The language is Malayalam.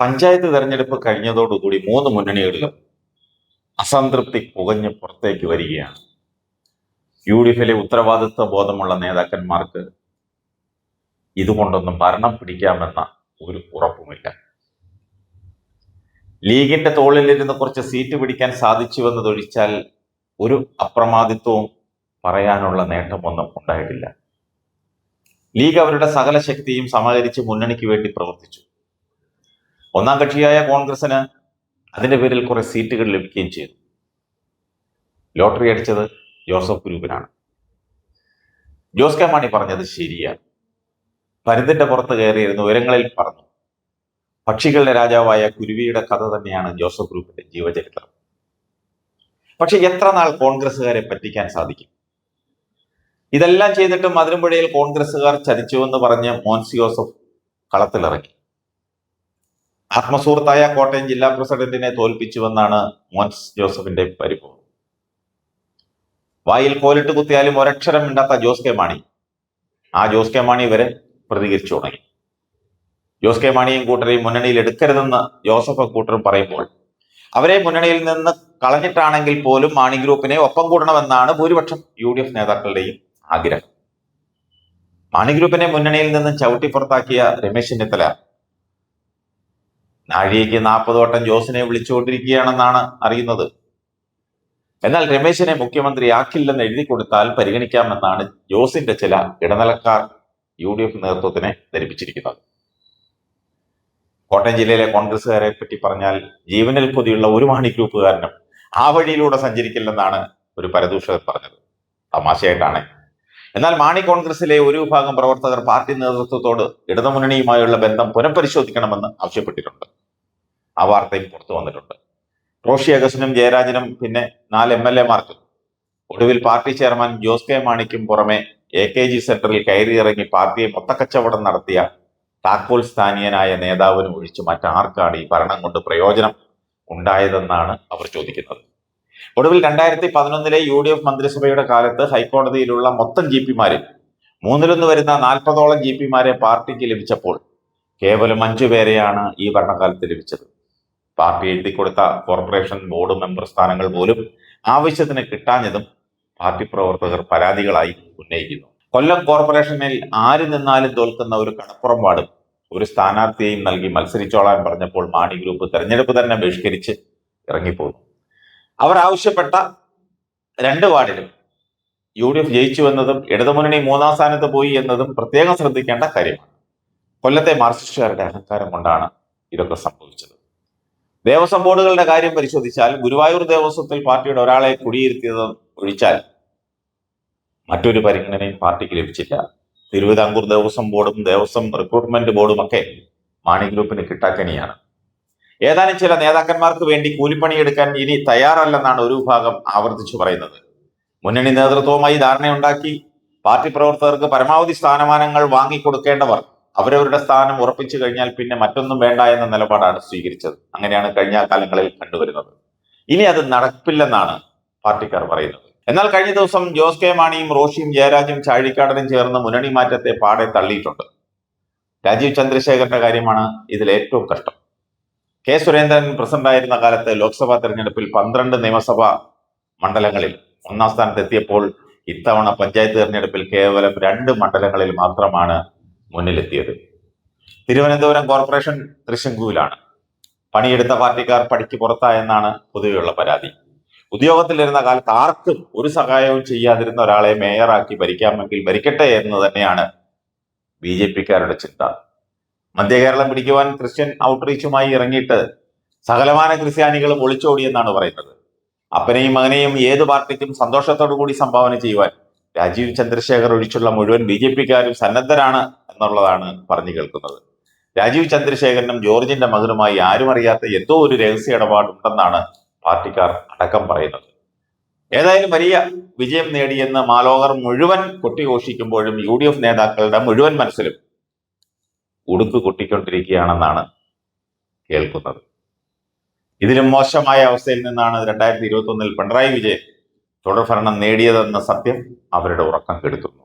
പഞ്ചായത്ത് തെരഞ്ഞെടുപ്പ് കഴിഞ്ഞതോടുകൂടി മൂന്ന് മുന്നണികളിലും അസംതൃപ്തി പുകഞ്ഞ് പുറത്തേക്ക് വരികയാണ്. UDF-ലെ ഉത്തരവാദിത്വ ബോധമുള്ള നേതാക്കന്മാർക്ക് ഇതുകൊണ്ടൊന്നും ഭരണം പിടിക്കാമെന്ന ഒരു ഉറപ്പുമില്ല. ലീഗിന്റെ തോളിലിരുന്ന് കുറച്ച് സീറ്റ് പിടിക്കാൻ സാധിച്ചുവെന്നതൊഴിച്ചാൽ ഒരു അപ്രമാദിത്വവും പറയാനുള്ള നേട്ടമൊന്നും ഉണ്ടായിട്ടില്ല. ലീഗ് അവരുടെ സകല ശക്തിയും സമാഹരിച്ച് മുന്നണിക്ക് വേണ്ടി പ്രവർത്തിച്ചു. ഒന്നാം കക്ഷിയായ കോൺഗ്രസിന് അതിന്റെ പേരിൽ കുറെ സീറ്റുകൾ ലഭിക്കുകയും ചെയ്തു. ലോട്ടറി അടിച്ചത് ജോസഫ് ഗ്രൂപ്പിനാണ്. ജോസ് കെ മാണി പറഞ്ഞത് ശരിയാണ്. പരുന്തിന്റെ പുറത്ത് കയറിയിരുന്ന ഉയരങ്ങളിൽ പറന്നു. പക്ഷികളുടെ രാജാവായ കുരുവിയുടെ കഥ തന്നെയാണ് ജോസഫ് ഗ്രൂപ്പിന്റെ ജീവചരിത്രം. പക്ഷെ എത്ര നാൾ കോൺഗ്രസ്സുകാരെ പറ്റിക്കാൻ സാധിക്കും? ഇതെല്ലാം ചെയ്തിട്ടും അതിനുപുഴയിൽ കോൺഗ്രസ്സുകാർ ചതിച്ചുവെന്ന് പറഞ്ഞ് മോൻസ് ജോസഫ് കളത്തിലിറങ്ങി. ആത്മസുഹൃത്തായ കോട്ടയം ജില്ലാ പ്രസിഡന്റിനെ തോൽപ്പിച്ചുവെന്നാണ് മോൻസ് ജോസഫിന്റെ പരിഭവം. വായിൽ കോലിട്ട് കുത്തിയാലും ഒരക്ഷരം മിണ്ടാത്ത ജോസ് കെ മാണി, ആ ജോസ് കെ മാണി വരെ പ്രതികരിച്ചു തുടങ്ങി. ജോസ് കെ മാണിയും കൂട്ടരെയും മുന്നണിയിൽ എടുക്കരുതെന്ന് ജോസഫ് കൂട്ടരും പറയുമ്പോൾ അവരെ മുന്നണിയിൽ നിന്ന് കളഞ്ഞിട്ടാണെങ്കിൽ പോലും മാണി ഗ്രൂപ്പിനെ ഒപ്പം കൂടണമെന്നാണ് ഭൂരിപക്ഷം UDF നേതാക്കളുടെയും ആഗ്രഹം. മാണി ഗ്രൂപ്പിനെ മുന്നണിയിൽ നിന്ന് ചവിട്ടിപ്പുറത്താക്കിയ രമേശ് ചെന്നിത്തല നാഴികയ്ക്ക് 40 വട്ടം ജോസിനെ വിളിച്ചുകൊണ്ടിരിക്കുകയാണെന്നാണ് അറിയുന്നത്. എന്നാൽ രമേശിനെ മുഖ്യമന്ത്രിയാക്കില്ലെന്ന് എഴുതി കൊടുത്താൽ പരിഗണിക്കാമെന്നാണ് ജോസിന്റെ ചില ഇടനിലക്കാർ UDF നേതൃത്വത്തിനെ ധരിപ്പിച്ചിരിക്കുന്നത്. കോട്ടയം ജില്ലയിലെ കോൺഗ്രസ്സുകാരെ പറ്റി പറഞ്ഞാൽ ജീവനിൽ കൊതിയുള്ള ഒരു മാണി ഗ്രൂപ്പുകാരനും ആ വഴിയിലൂടെ സഞ്ചരിക്കില്ലെന്നാണ് ഒരു പരദൂഷകൻ പറഞ്ഞത്. തമാശയായിട്ടാണ്. എന്നാൽ മാണി കോൺഗ്രസിലെ ഒരു വിഭാഗം പ്രവർത്തകർ പാർട്ടി നേതൃത്വത്തോട് ഇടതുമുന്നണിയുമായുള്ള ബന്ധം പുനഃപരിശോധിക്കണമെന്ന് ആവശ്യപ്പെട്ടിട്ടുണ്ട്. ആ വാർത്തയും പുറത്തു വന്നിട്ടുണ്ട്. റോഷി അഗസ്റ്റിനും ജയരാജനും പിന്നെ 4 MLA-മാർക്കും ഒടുവിൽ പാർട്ടി ചെയർമാൻ ജോസ് കെ മാണിക്കും പുറമെ AKG സെന്ററിൽ കയറിയിറങ്ങി പാർട്ടിയെ മൊത്തക്കച്ചവടം നടത്തിയ താക്കോൽ സ്ഥാനീയനായ നേതാവിനും ഒഴിച്ച് മറ്റാർക്കാണ് ഈ ഭരണം കൊണ്ട് പ്രയോജനം ഉണ്ടായതെന്നാണ് അവർ ചോദിക്കുന്നത്. ഒടുവിൽ 2011-ലെ UDF മന്ത്രിസഭയുടെ കാലത്ത് ഹൈക്കോടതിയിലുള്ള മൊത്തം GP-മാരിൽ 1/3 വരുന്ന 40ഓളം GP-മാരെ പാർട്ടിക്ക് ലഭിച്ചപ്പോൾ കേവലം 5 പേരെയാണ് ഈ ഭരണകാലത്ത് ലഭിച്ചത്. പാർട്ടി എഴുതിക്കൊടുത്ത കോർപ്പറേഷൻ ബോർഡ് മെമ്പർ സ്ഥാനങ്ങൾ പോലും ആവശ്യത്തിന് കിട്ടാഞ്ഞതും പാർട്ടി പ്രവർത്തകർ പരാതികളായി ഉന്നയിക്കുന്നു. കൊല്ലം കോർപ്പറേഷനിൽ ആര് നിന്നാലും തോൽക്കുന്ന ഒരു കടപ്പുറമ്പാടും ഒരു സ്ഥാനാർത്ഥിയെയും നൽകി മത്സരിച്ചോളാൻ പറഞ്ഞപ്പോൾ മാണി ഗ്രൂപ്പ് തെരഞ്ഞെടുപ്പ് തന്നെ ബഹിഷ്കരിച്ച് ഇറങ്ങിപ്പോന്നു. അവർ ആവശ്യപ്പെട്ട 2 വാർഡിലും UDF ജയിച്ചുവെന്നതും ഇടതുമുന്നണി 3-ാം സ്ഥാനത്ത് പോയി എന്നതും പ്രത്യേകം ശ്രദ്ധിക്കേണ്ട കാര്യമാണ്. കൊല്ലത്തെ മാർക്സിസ്റ്റുകാരുടെ അഹങ്കാരം കൊണ്ടാണ് ഇതൊക്കെ സംഭവിച്ചത്. ദേവസ്വം ബോർഡുകളുടെ കാര്യം പരിശോധിച്ചാൽ ഗുരുവായൂർ ദേവസ്വത്തിൽ പാർട്ടിയുടെ ഒരാളെ കുടിയിരുത്തിയത് ഒഴിച്ചാൽ മറ്റൊരു പരിഗണനയും പാർട്ടിക്ക് ലഭിച്ചില്ല. തിരുവിതാംകൂർ ദേവസ്വം ബോർഡും ദേവസ്വം റിക്രൂട്ട്മെന്റ് ബോർഡും ഒക്കെ മാണി ഗ്രൂപ്പിന് കിട്ടാക്കനിയാണ്. ഏതാനും ചില നേതാക്കന്മാർക്ക് വേണ്ടി കൂലിപ്പണിയെടുക്കാൻ ഇനി തയ്യാറല്ലെന്നാണ് ഒരു വിഭാഗം ആവർത്തിച്ചു പറയുന്നത്. മുന്നണി നേതൃത്വവുമായി ധാരണയുണ്ടാക്കി പാർട്ടി പ്രവർത്തകർക്ക് പരമാവധി സ്ഥാനമാനങ്ങൾ വാങ്ങിക്കൊടുക്കേണ്ടവർ അവരവരുടെ സ്ഥാനം ഉറപ്പിച്ചു കഴിഞ്ഞാൽ പിന്നെ മറ്റൊന്നും വേണ്ട എന്ന നിലപാടാണ് സ്വീകരിച്ചത്. അങ്ങനെയാണ് കഴിഞ്ഞ കാലങ്ങളിൽ കണ്ടുവരുന്നത്. ഇനി അത് നടപ്പില്ലെന്നാണ് പാർട്ടിക്കാർ പറയുന്നത്. എന്നാൽ കഴിഞ്ഞ ദിവസം ജോസ് കെ മാണിയും റോഷിയും ജയരാജും ചാഴിക്കാടനും ചേർന്ന് മുന്നണി മാറ്റത്തെ പാടെ തള്ളിയിട്ടുണ്ട്. രാജീവ് ചന്ദ്രശേഖരന്റെ കാര്യമാണ് ഇതിൽ ഏറ്റവും കഷ്ടം. കെ സുരേന്ദ്രൻ പ്രസിഡന്റായിരുന്ന കാലത്ത് ലോക്സഭാ തെരഞ്ഞെടുപ്പിൽ 12 നിയമസഭാ മണ്ഡലങ്ങളിൽ 1-ാം സ്ഥാനത്ത് എത്തിയപ്പോൾ ഇത്തവണ പഞ്ചായത്ത് തെരഞ്ഞെടുപ്പിൽ കേവലം 2 മണ്ഡലങ്ങളിൽ മാത്രമാണ് മുന്നിലെത്തിയത്. തിരുവനന്തപുരം കോർപ്പറേഷൻ തൃശങ്കുവിലാണ്. പണിയെടുത്ത പാർട്ടിക്കാർ പടിക്ക് പുറത്തായെന്നാണ് പൊതുവെയുള്ള പരാതി. ഉദ്യോഗത്തിലിരുന്ന കാലത്ത് ആർക്കും ഒരു സഹായവും ചെയ്യാതിരുന്ന ഒരാളെ മേയറാക്കി ഭരിക്കാമെങ്കിൽ ഭരിക്കട്ടെ എന്ന് തന്നെയാണ് BJP-ക്കാരുടെ ചിന്ത. മധ്യകേരളം പിടിക്കുവാൻ ക്രിസ്ത്യൻ ഔട്ട്റീച്ചുമായി ഇറങ്ങിയിട്ട് സകലമാന ക്രിസ്ത്യാനികളും ഒളിച്ചോടിയെന്നാണ് പറയുന്നത്. അപ്പനെയും മകനെയും ഏത് പാർട്ടിക്കും സന്തോഷത്തോടു കൂടി സംഭാവന ചെയ്യുവാൻ രാജീവ് ചന്ദ്രശേഖർ ഒഴിച്ചുള്ള മുഴുവൻ BJP-ക്കാരും സന്നദ്ധരാണ് എന്നുള്ളതാണ് പറഞ്ഞു കേൾക്കുന്നത്. രാജീവ് ചന്ദ്രശേഖരനും ജോർജിന്റെ മകനുമായി ആരും അറിയാത്ത എന്തോ ഒരു രഹസ്യ ഇടപാടുണ്ടെന്നാണ് പാർട്ടിക്കാർ അടക്കം പറയുന്നത്. ഏതായാലും വലിയ വിജയം നേടിയെന്ന് മാലോകർ മുഴുവൻ കൊട്ടിഘോഷിക്കുമ്പോഴും UDF നേതാക്കളുടെ മുഴുവൻ മനസ്സിലും ഉടുക്ക് കൊട്ടിക്കൊണ്ടിരിക്കുകയാണെന്നാണ് കേൾക്കുന്നത്. ഇതിലും മോശമായ അവസ്ഥയിൽ നിന്നാണ് 2021-ൽ പിണറായി വിജയൻ തുടർഭരണം നേടിയതെന്ന സത്യം അവരുടെ ഉറക്കം കെടുത്തുന്നു.